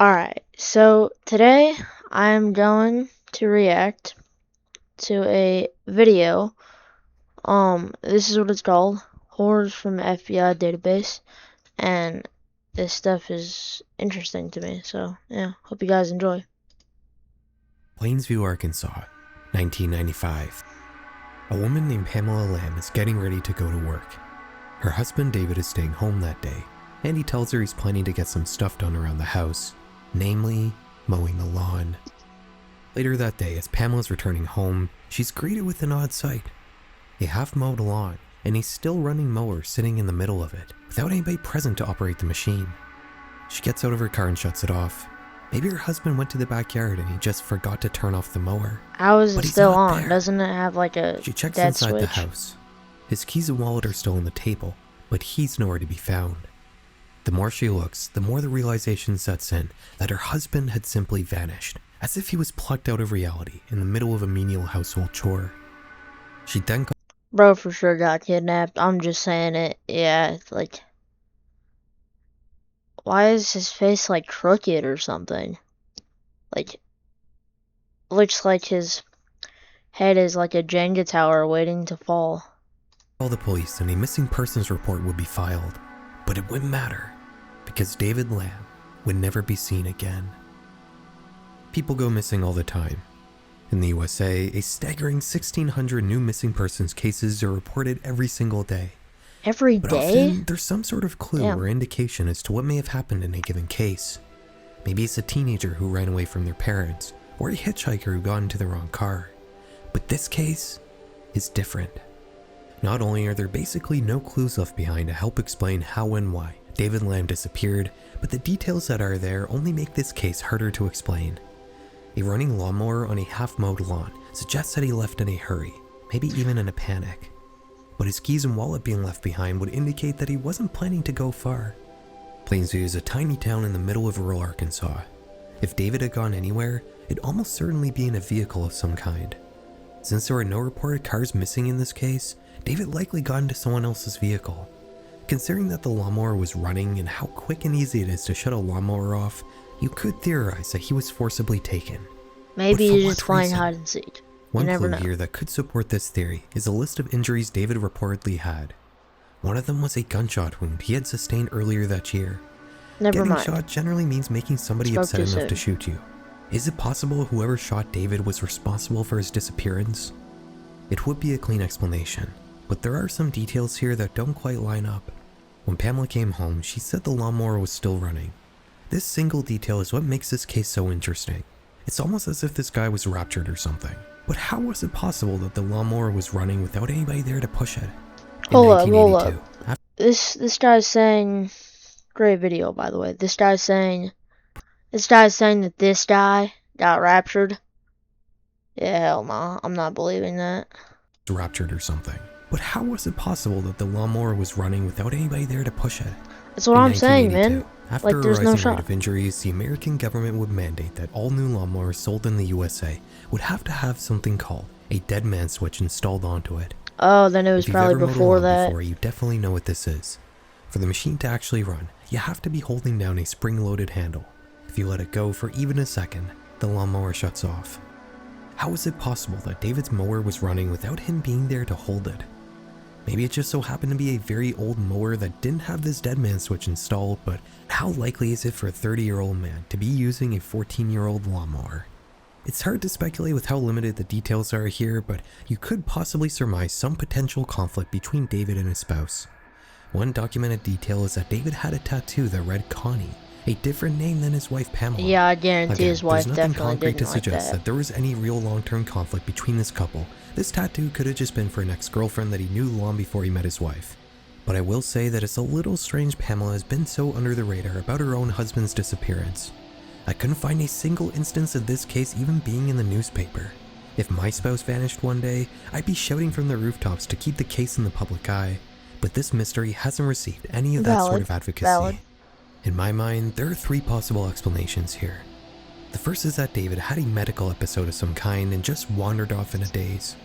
Alright, so today I'm going to react to a video. This is what it's called, Horrors from the FBI Database, and this stuff is interesting to me, so yeah, hope you guys enjoy. Plainsview, Arkansas, 1995. A woman named Pamela Lamb is getting ready to go to work. Her husband David is staying home that day, and he tells her he's planning to get some stuff done around the house, namely, mowing the lawn. Later that day, as Pamela's returning home, she's greeted with an odd sight. A half-mowed lawn, and a still running mower sitting in the middle of it, without anybody present to operate the machine. She gets out of her car and shuts it off. Maybe her husband went to the backyard and he just forgot to turn off the mower. How is But it he's still not on? there. Doesn't it have like a She checks dead inside switch? the house. His keys and wallet are still on the table, but he's nowhere to be found. The more she looks, the more the realization sets in that her husband had simply vanished, as if he was plucked out of reality in the middle of a menial household chore. She then Bro for sure got kidnapped. I'm just saying it. Yeah, it's like, why is his face like crooked or something? Like, looks like his head is like a Jenga tower waiting to fall. call the police and a missing persons report would be filed, but it wouldn't matter, because David Lamb would never be seen again. People go missing all the time. In the USA, a staggering 1,600 new missing persons cases are reported every single day. Every But day? often, there's some sort of clue Damn. or indication as to what may have happened in a given case. Maybe it's a teenager who ran away from their parents, or a hitchhiker who got into the wrong car. But this case is different. Not only are there basically no clues left behind to help explain how and why David Lamb disappeared, but the details that are there only make this case harder to explain. A running lawnmower on a half-mowed lawn suggests that he left in a hurry, maybe even in a panic. But his keys and wallet being left behind would indicate that he wasn't planning to go far. Plainsview is a tiny town in the middle of rural Arkansas. If David had gone anywhere, it'd almost certainly be in a vehicle of some kind. Since there were no reported cars missing in this case, David likely got into someone else's vehicle. Considering that the lawnmower was running and how quick and easy it is to shut a lawnmower off, you could theorize that he was forcibly taken. Maybe But for he's what just playing reason? hide and seek. One never clue know. here that could support this theory is a list of injuries David reportedly had. One of them was a gunshot wound he had sustained earlier that year. Never Getting mind. shot generally means making somebody Spoke upset too enough soon. to shoot you. Is it possible whoever shot David was responsible for his disappearance? It would be a clean explanation, but there are some details here that don't quite line up. When Pamela came home, she said the lawnmower was still running. This single detail is what makes this case so interesting. It's almost as if this guy was raptured or something. But how was it possible that the lawnmower was running without anybody there to push it? In Hold up. 1982, This guy's saying, great video by the way. This guy's saying that this guy got raptured. Yeah, hell no. I'm not believing that. raptured or something. But how was it possible that the lawnmower was running without anybody there to push it? That's what In I'm saying, man. 1982, after Like, a there's no rising shot. rate of injuries, the American government would mandate that all new lawnmowers sold in the USA would have to have something called a dead man switch installed onto it. Oh, then it was If you've probably ever mowed a before lawn that. before, you definitely know what this is. For the machine to actually run, you have to be holding down a spring-loaded handle. If you let it go for even a second, the lawnmower shuts off. How is it possible that David's mower was running without him being there to hold it? Maybe it just so happened to be a very old mower that didn't have this dead man switch installed, but how likely is it for a 30-year-old man to be using a 14-year-old lawnmower? It's hard to speculate with how limited the details are here, but you could possibly surmise some potential conflict between David and his spouse. One documented detail is that David had a tattoo that read Connie, a different name than his wife Pamela. Yeah, I guarantee Again, his wife there's nothing definitely concrete didn't to like suggest that. that there was any real long-term conflict between this couple. This tattoo could have just been for an ex-girlfriend that he knew long before he met his wife. But I will say that it's a little strange Pamela has been so under the radar about her own husband's disappearance. I couldn't find a single instance of this case even being in the newspaper. If my spouse vanished one day, I'd be shouting from the rooftops to keep the case in the public eye. But this mystery hasn't received any of that sort of advocacy. Valid. In my mind, there are three possible explanations here. The first is that David had a medical episode of some kind and just wandered off in a daze.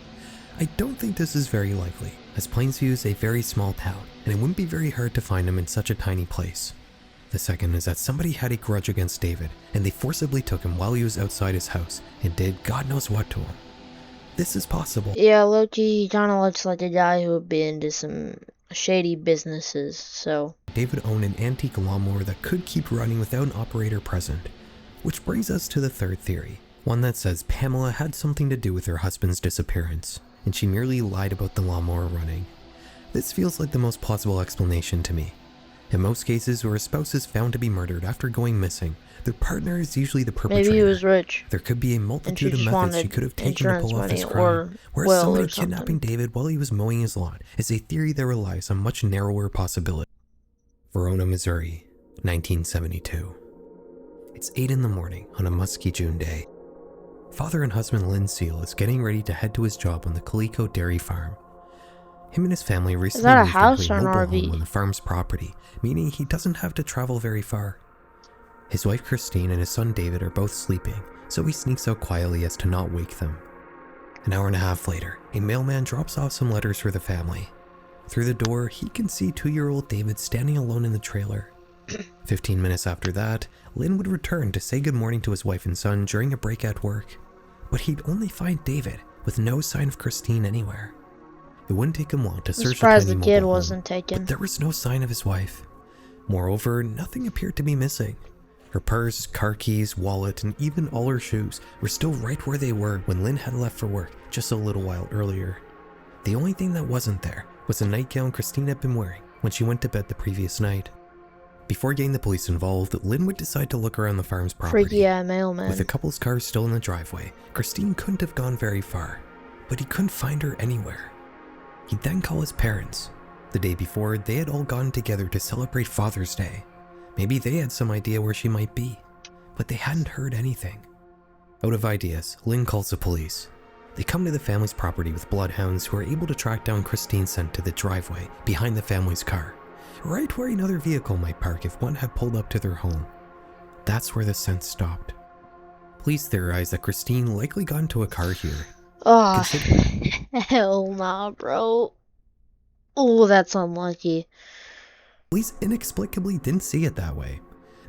I don't think this is very likely, as Plainsview is a very small town, and it wouldn't be very hard to find him in such a tiny place. The second is that somebody had a grudge against David, and they forcibly took him while he was outside his house and did God knows what to him. This is possible. Yeah, Loki, he kind of looks like a guy who would be into some shady businesses, so. David owned an antique lawnmower that could keep running without an operator present. Which brings us to the third theory, one that says Pamela had something to do with her husband's disappearance, and she merely lied about the lawnmower running. This feels like the most plausible explanation to me. In most cases where a spouse is found to be murdered after going missing, their partner is usually the perpetrator. Maybe he was rich. There could be a multitude of methods she could have taken to pull off this crime, whereas somebody kidnapping David while he was mowing his lawn is a theory that relies on much narrower possibilities. Verona, Missouri, 1972. It's 8 in the morning on a musky June day. Father and husband Lynn Seal is getting ready to head to his job on the Calico Dairy Farm. Him and his family recently moved into a mobile home on the farm's property, meaning he doesn't have to travel very far. His wife Christine and his son David are both sleeping, so he sneaks out quietly as to not wake them. An hour and a half later, a mailman drops off some letters for the family. Through the door, he can see 2-year-old David standing alone in the trailer. 15 minutes after that, Lynn would return to say good morning to his wife and son during a break at work. But he'd only find David, with no sign of Christine anywhere. It wouldn't take him long to search the tiny mobile home, but there was no sign of his wife. Moreover, nothing appeared to be missing. Her purse, car keys, wallet, and even all her shoes were still right where they were when Lynn had left for work just a little while earlier. The only thing that wasn't there was the nightgown Christine had been wearing when she went to bed the previous night. Before getting the police involved, Lynn would decide to look around the farm's property. Freaky mailman. With the couple's cars still in the driveway, Christine couldn't have gone very far, but he couldn't find her anywhere. He'd then call his parents. The day before, they had all gone together to celebrate Father's Day. Maybe they had some idea where she might be, but they hadn't heard anything. Out of ideas, Lynn calls the police. They come to the family's property with bloodhounds who are able to track down Christine's scent to the driveway behind the family's car, right where another vehicle might park if one had pulled up to their home. That's where the scent stopped. Police theorize that Christine likely got into a car here. Oh, hell nah, bro. Oh, that's unlucky. Police inexplicably didn't see it that way.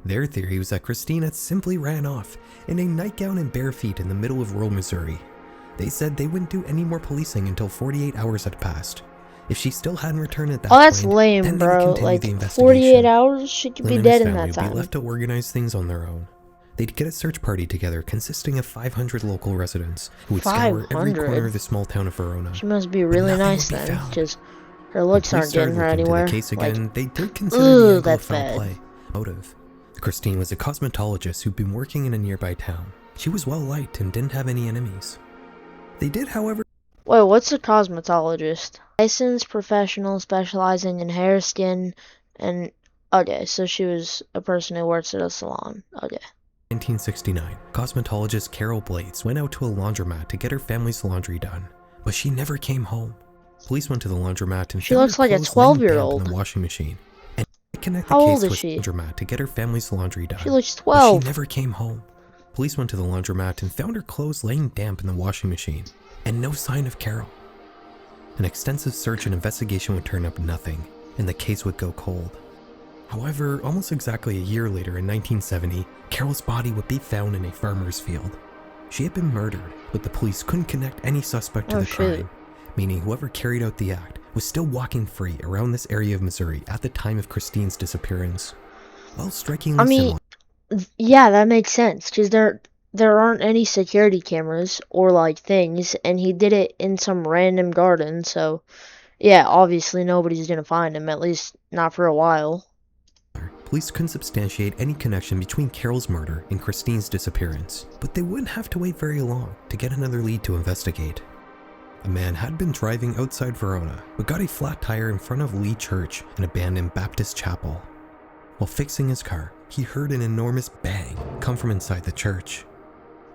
Their theory was that Christine had simply ran off in a nightgown and bare feet in the middle of rural Missouri. They said they wouldn't do any more policing until 48 hours had passed. If she still hadn't returned at that point, that's lame, then bro. Like, 48 hours? She could be dead in that time. Would be left to organize things on their own. They'd get a search party together consisting of 500 local residents who would scour every corner of the small town of Verona. She must be really nice then, because her looks aren't getting her anywhere. The case again, they did consider the foul play. Motive. Christine was a cosmetologist who'd been working in a nearby town. She was well liked and didn't have any enemies. They did, however... Wait, what's a cosmetologist? Licensed professional specializing in hair, skin, and... Okay, so she was a person who works at a salon. Okay. 1969, cosmetologist Carol Blades went out to a laundromat to get her family's laundry done, but she never came home. Police went to the laundromat and she looks like a 12-year-old. In the washing machine, and connect the How case old is with she? the laundromat to get her family's laundry done. She looks but 12. she never came home. Police went to the laundromat and found her clothes laying damp in the washing machine, and no sign of Carol. An extensive search and investigation would turn up nothing, and the case would go cold. However, almost exactly a year later in 1970, Carol's body would be found in a farmer's field. She had been murdered, but the police couldn't connect any suspect to the crime, meaning whoever carried out the act was still walking free around this area of Missouri at the time of Christine's disappearance. While strikingly similar. Yeah, that makes sense, because there aren't any security cameras or like things, and he did it in some random garden, so yeah, obviously nobody's gonna find him, at least not for a while. Police couldn't substantiate any connection between Carol's murder and Christine's disappearance, but they wouldn't have to wait very long to get another lead to investigate. A man had been driving outside Verona, but got a flat tire in front of Lee Church, an abandoned Baptist chapel. While fixing his car, he heard an enormous bang come from inside the church.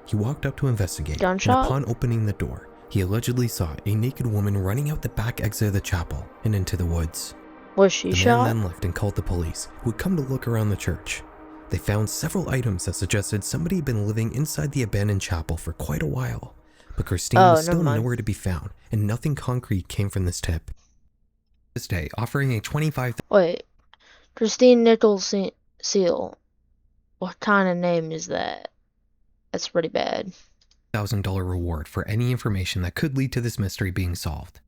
He walked up to investigate, Gunshot? And upon opening the door, he allegedly saw a naked woman running out the back exit of the chapel and into the woods. Was she shot? The man then left and called the police, who had come to look around the church. They found several items that suggested somebody had been living inside the abandoned chapel for quite a while, but Christine was still nowhere to be found, and nothing concrete came from this tip. This day, offering a $25,000... Wait, Christine Nicholson Seal. What kind of name is that? That's pretty bad. $1,000 reward for any information that could lead to this mystery being solved.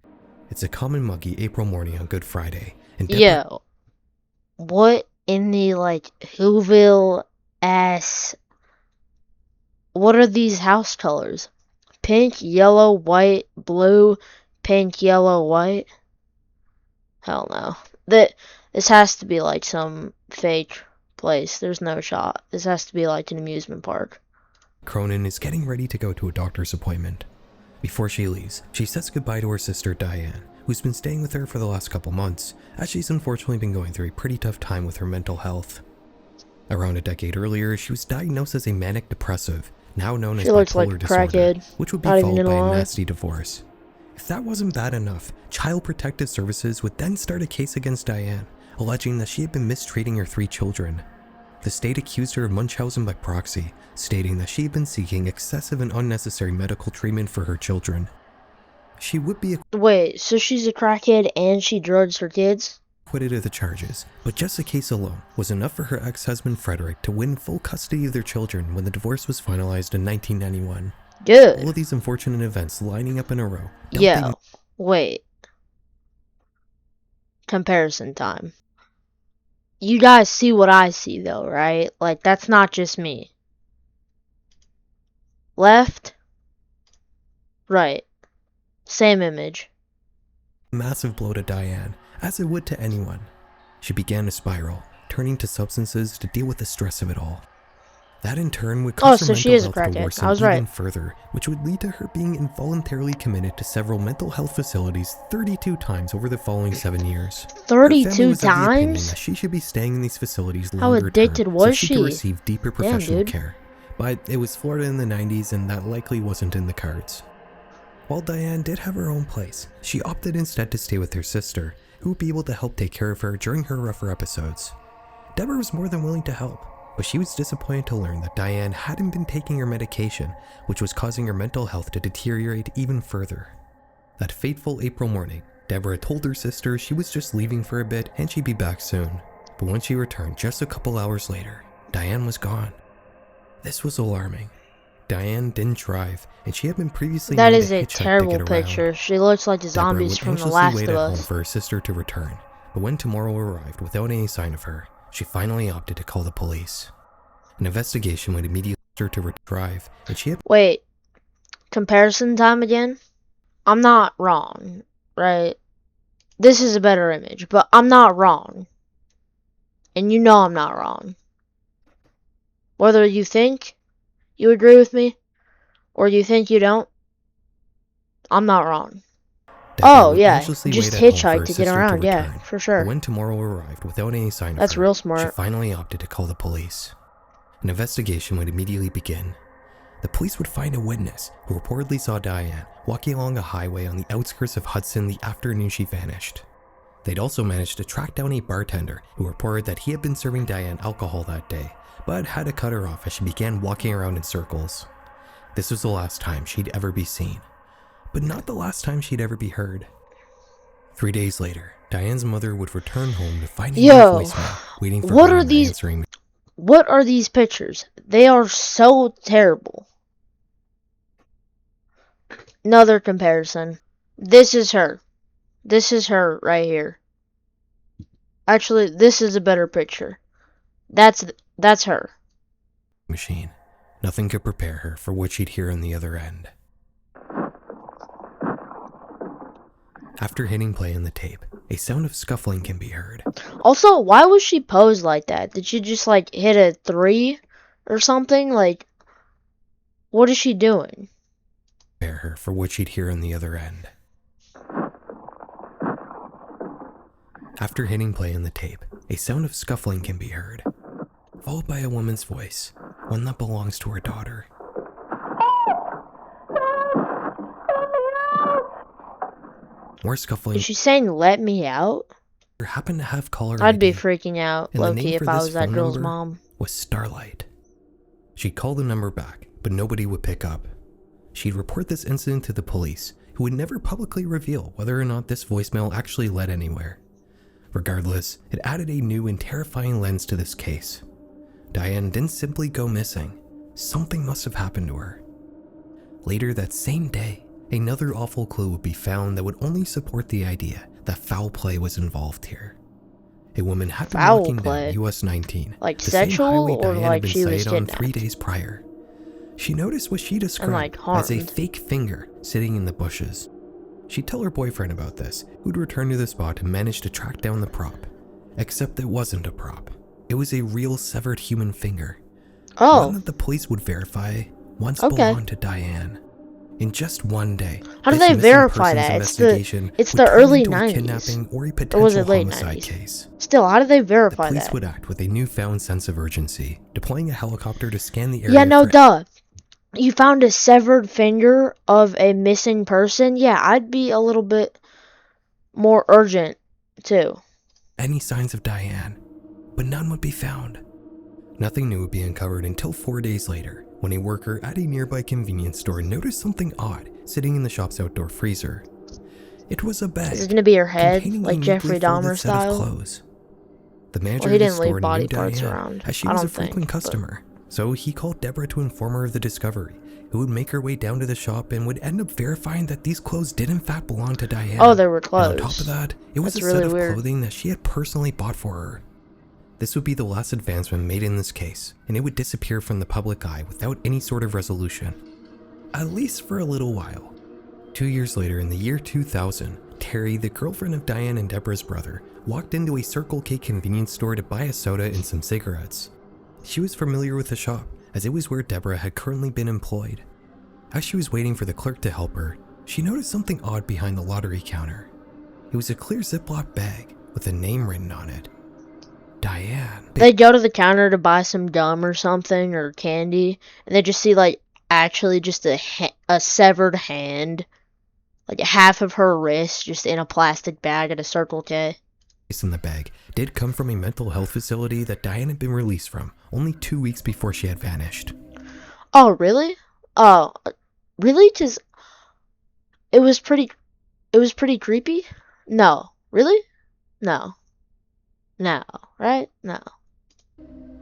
It's a common muggy April morning on Good Friday, and Yo, what in the, like, Whoville ass... What are these house colors? Pink, yellow, white, blue, pink, yellow, white? Hell no. This has to be, like, some fake place. There's no shot. This has to be, like, an amusement park. Cronin is getting ready to go to a doctor's appointment. Before she leaves, she says goodbye to her sister Diane, who's been staying with her for the last couple months, as she's unfortunately been going through a pretty tough time with her mental health. Around a decade earlier, she was diagnosed as a manic depressive, now known as bipolar disorder, which would be followed by a nasty divorce. If that wasn't bad enough, Child Protective Services would then start a case against Diane, alleging that she had been mistreating her 3 children. The state accused her of Munchausen by proxy, stating that she had been seeking excessive and unnecessary medical treatment for her children. She would be Wait, so she's a crackhead and she drugs her kids? acquitted of the charges, but just the case alone was enough for her ex-husband Frederick to win full custody of their children when the divorce was finalized in 1991. Good. All of these unfortunate events lining up in a row. Yo, wait. Comparison time. You guys see what I see though, right? Like, that's not just me. Left. Right. Same image. Massive blow to Diane, as it would to anyone. She began to spiral, turning to substances to deal with the stress of it all. That in turn would cause her mental health to worsen even further, which would lead to her being involuntarily committed to several mental health facilities 32 times over the following 7 years. 32 times? That she should be staying in these facilities How longer addicted term, was so she could receive deeper professional care. But it was Florida in the 90s, and that likely wasn't in the cards. While Diane did have her own place, she opted instead to stay with her sister, who would be able to help take care of her during her rougher episodes. Deborah was more than willing to help, but she was disappointed to learn that Diane hadn't been taking her medication, which was causing her mental health to deteriorate even further. That fateful April morning, Deborah told her sister she was just leaving for a bit and she'd be back soon. But when she returned just a couple hours later, Diane was gone. This was alarming. Diane didn't drive, and she had been previously That is a terrible picture. She looks like the zombies from The Last of Us. For her sister to return, but when tomorrow arrived without any sign of her, she finally opted to call the police. An investigation would immediately lead her to drive, and she had... Wait, comparison time again? I'm not wrong, right? This is a better image, but I'm not wrong. And you know I'm not wrong. Whether you think you agree with me, or you think you don't, I'm not wrong. Oh, yeah, just hitchhike to get around, yeah, for sure. When tomorrow arrived without any sign of her, that's real smart. She finally opted to call the police. An investigation would immediately begin. The police would find a witness who reportedly saw Diane walking along a highway on the outskirts of Hudson the afternoon she vanished. They'd also managed to track down a bartender who reported that he had been serving Diane alcohol that day, but had to cut her off as she began walking around in circles. This was the last time she'd ever be seen, but not the last time she'd ever be heard. 3 days later, Diane's mother would return home to find a voicemail waiting for her on the answering. What are these pictures? They are so terrible. Another comparison. This is her. This is her right here. Actually, this is a better picture. That's her. Machine. Nothing could prepare her for what she'd hear on the other end. After hitting play on the tape, a sound of scuffling can be heard. Also, why was she posed like that? Did she just, like, hit a 3 or something? Like, what is she doing? Prepare her for what she'd hear on the other end. After hitting play on the tape, a sound of scuffling can be heard, followed by a woman's voice, one that belongs to her daughter. More scuffling. Is she saying, "Let me out"? Happened to have caller I'd be ID, freaking out, low-key, if I was that girl's mom. Was Starlight. She'd call the number back, but nobody would pick up. She'd report this incident to the police, who would never publicly reveal whether or not this voicemail actually led anywhere. Regardless, it added a new and terrifying lens to this case. Diane didn't simply go missing. Something must have happened to her. Later that same day, another awful clue would be found that would only support the idea that foul play was involved here. A woman had been Foul walking play? down US 19, Like the same sexual, highway or Diane had like been she was sighted on kidnapped? 3 days prior. She noticed what she described like, as a harmed. fake finger sitting in the bushes. She'd tell her boyfriend about this, who'd return to the spot and manage to track down the prop. Except it wasn't a prop. It was a real severed human finger. Oh. One that the police would verify once Okay. belonged to Diane. In just one day, How do this they missing verify persons that? investigation It's would the turn early into a 90s. kidnapping or a Or was potential it late homicide 90s? case. Still, how do they The verify police that? would act with a newfound sense of urgency, deploying a helicopter to scan the area Yeah, no, for duh. You found a severed finger of a missing person? Yeah, I'd be a little bit more urgent, too. any signs of Diane, but none would be found. Nothing new would be uncovered until 4 days later, when a worker at a nearby convenience store noticed something odd sitting in the shop's outdoor freezer. It was a bag Is it gonna be her head, containing a like Jeffrey neatly folded Dahmer set of style? clothes. The manager Well, he of the didn't leave store body knew parts Diane, around. as she I was a don't think, frequent but- customer, so he called Deborah to inform her of the discovery, who would make her way down to the shop and would end up verifying that these clothes did in fact belong to Diane. Oh, they were And clothes. on top of that, it was That's a really set of weird. clothing that she had personally bought for her. This would be the last advancement made in this case, and it would disappear from the public eye without any sort of resolution. At least for a little while. 2 years later, in the year 2000, Terry, the girlfriend of Diane and Deborah's brother, walked into a Circle K convenience store to buy a soda and some cigarettes. She was familiar with the shop, as it was where Deborah had currently been employed. As she was waiting for the clerk to help her, she noticed something odd behind the lottery counter. It was a clear Ziploc bag with a name written on it. Diane. They go to the counter to buy some gum or something, or candy, and they just see, like, actually just a severed hand. Like, half of her wrist just in a plastic bag at a Circle K. In the bag did come from a mental health facility that Diane had been released from only 2 weeks before she had vanished. Oh, really? Oh, really? 'Cause it was pretty creepy? No. Really? No. No. Right? No.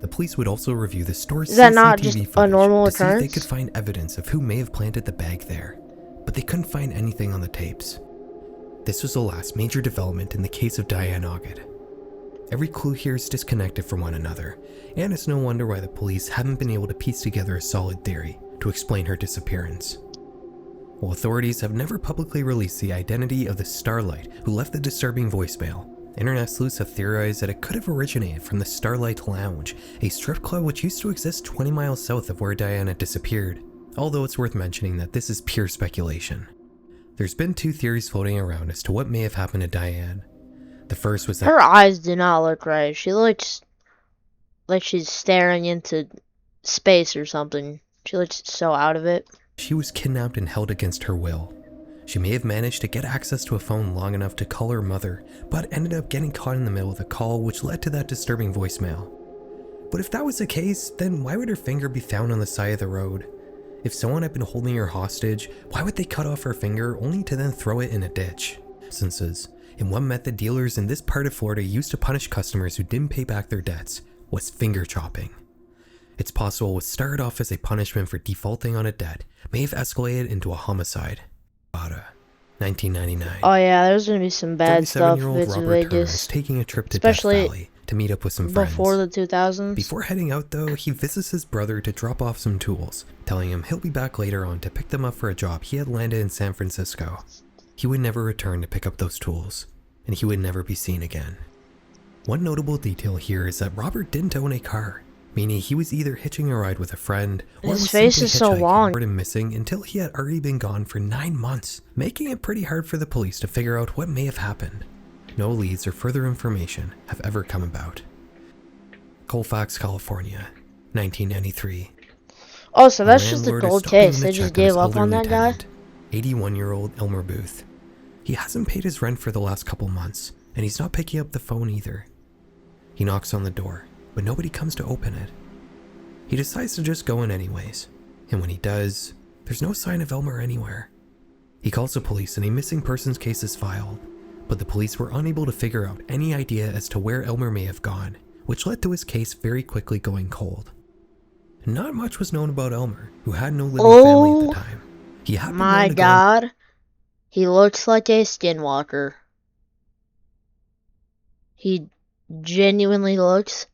The police would also review the store's Is that not CCTV just a footage normal to see if they occurrence? could find evidence of who may have planted the bag there, but they couldn't find anything on the tapes. This was the last major development in the case of Diane Oggett. Every clue here is disconnected from one another, and it's no wonder why the police haven't been able to piece together a solid theory to explain her disappearance. While authorities have never publicly released the identity of the Starlight who left the disturbing voicemail, internet sleuths have theorized that it could have originated from the Starlight Lounge, a strip club which used to exist 20 miles south of where Diane had disappeared, although it's worth mentioning that this is pure speculation. There's been 2 theories floating around as to what may have happened to Diane. The first was that Her eyes do not look right. She looks like she's staring into space or something. She looks so out of it. she was kidnapped and held against her will. She may have managed to get access to a phone long enough to call her mother, but ended up getting caught in the middle of the call, which led to that disturbing voicemail. But if that was the case, then why would her finger be found on the side of the road? If someone had been holding her hostage, why would they cut off her finger only to then throw it in a ditch? Instances, and one method dealers in this part of Florida used to punish customers who didn't pay back their debts was finger chopping. It's possible what started off as a punishment for defaulting on a debt may have escalated into a homicide. 1999. Oh yeah, there's gonna be some bad stuff if 37-year-old it's Robert Turner was Vegas. taking a trip to Especially Death Valley to meet up with some friends. Before the 2000s. Before heading out though, he visits his brother to drop off some tools, telling him he'll be back later on to pick them up for a job he had landed in San Francisco. He would never return to pick up those tools, and he would never be seen again. One notable detail here is that Robert didn't own a car, meaning he was either hitching a ride with a friend or His was face simply is so hitchhiking, long. reported him missing until he had already been gone for 9 months, making it pretty hard for the police to figure out what may have happened. No leads or further information have ever come about. Colfax, California, 1993. Oh, so that's just a Landlord is cold stopping case. in They to just check his gave up on elderly that guy? tenant, 81-year-old Elmer Booth. He hasn't paid his rent for the last couple months, and he's not picking up the phone either. He knocks on the door, but nobody comes to open it. He decides to just go in anyways, and when he does, there's no sign of Elmer anywhere. He calls the police and a missing persons case is filed, but the police were unable to figure out any idea as to where Elmer may have gone, which led to his case very quickly going cold. Not much was known about Elmer, who had no living family at the time. He had been known My to God, he looks like a skinwalker. He genuinely looks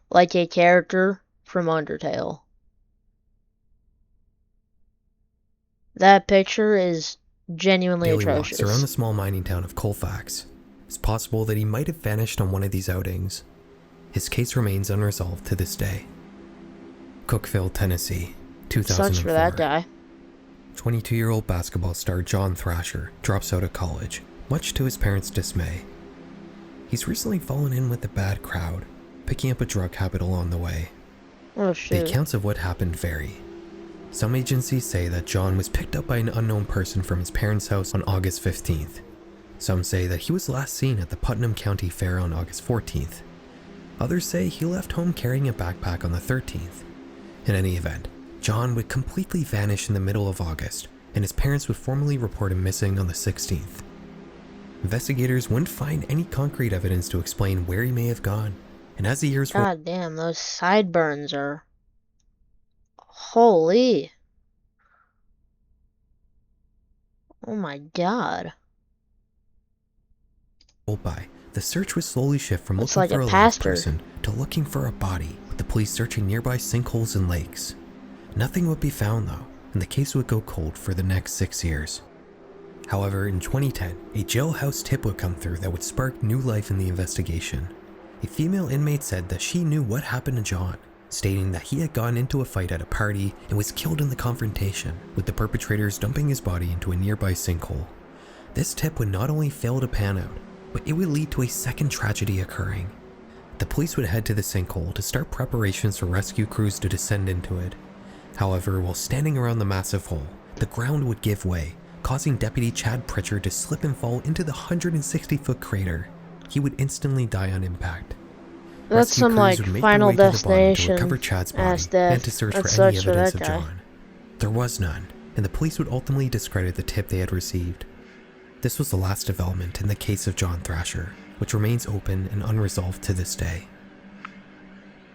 like a character from Undertale. That picture is genuinely daily atrocious. walks around the small mining town of Colfax. It's possible that he might have vanished on one of these outings. His case remains unresolved to this day. Cookeville, Tennessee, 2004. Sucks for that guy. 22-year-old basketball star John Thrasher drops out of college, much to his parents' dismay. He's recently fallen in with a bad crowd, picking up a drug habit along the way. Oh The shit. accounts of what happened vary. Some agencies say that John was picked up by an unknown person from his parents' house on August 15th. Some say that he was last seen at the Putnam County Fair on August 14th. Others say he left home carrying a backpack on the 13th. In any event, John would completely vanish in the middle of August, and his parents would formally report him missing on the 16th. Investigators wouldn't find any concrete evidence to explain where he may have gone, and as the years God damn, those sideburns are... Holy. Oh my God. rolled by, the search would slowly shift from Looks looking like for a a live pastor. person to looking for a body, with the police searching nearby sinkholes and lakes. Nothing would be found though, and the case would go cold for the next 6 years. However, in 2010, a jailhouse tip would come through that would spark new life in the investigation. A female inmate said that she knew what happened to John, stating that he had gone into a fight at a party and was killed in the confrontation, with the perpetrators dumping his body into a nearby sinkhole. This tip would not only fail to pan out, but it would lead to a second tragedy occurring. The police would head to the sinkhole to start preparations for rescue crews to descend into it. However, while standing around the massive hole, the ground would give way, causing Deputy Chad Pritchard to slip and fall into the 160-foot crater. He would instantly die on impact. That's Rescue some crews like would make Final their way to the bottom to Destination recover Chad's body ass death. and to search That for sucks any for evidence that of guy. John. There was none, and the police would ultimately discredit the tip they had received. This was the last development in the case of John Thrasher, which remains open and unresolved to this day.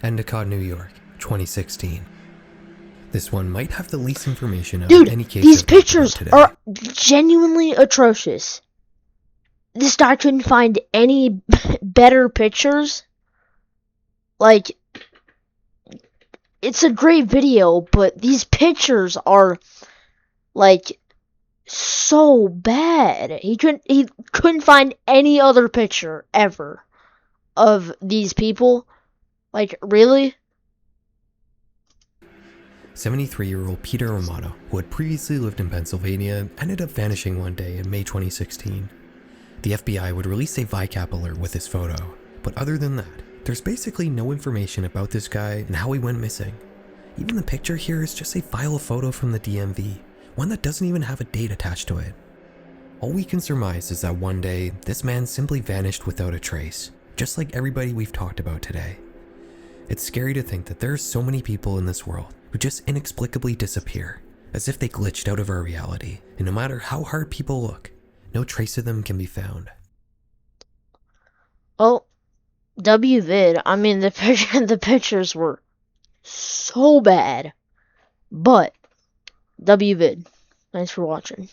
Endicott, New York, 2016. This one might have the least information out of any Dude, case these I've talked about pictures today. are genuinely atrocious. This guy couldn't find any better pictures. Like, it's a great video, but these pictures are like so bad. He couldn't find any other picture ever of these people. Like, really? 73-year-old Peter Romano, who had previously lived in Pennsylvania, ended up vanishing one day in May 2016. The FBI would release a VICAP alert with his photo, but other than that, there's basically no information about this guy and how he went missing. Even the picture here is just a file photo from the DMV, one that doesn't even have a date attached to it. All we can surmise is that one day, this man simply vanished without a trace, just like everybody we've talked about today. It's scary to think that there are so many people in this world who just inexplicably disappear, as if they glitched out of our reality, and no matter how hard people look, no trace of them can be found. Oh, WVid. I mean, the pictures were so bad. But, WVid. Thanks for watching.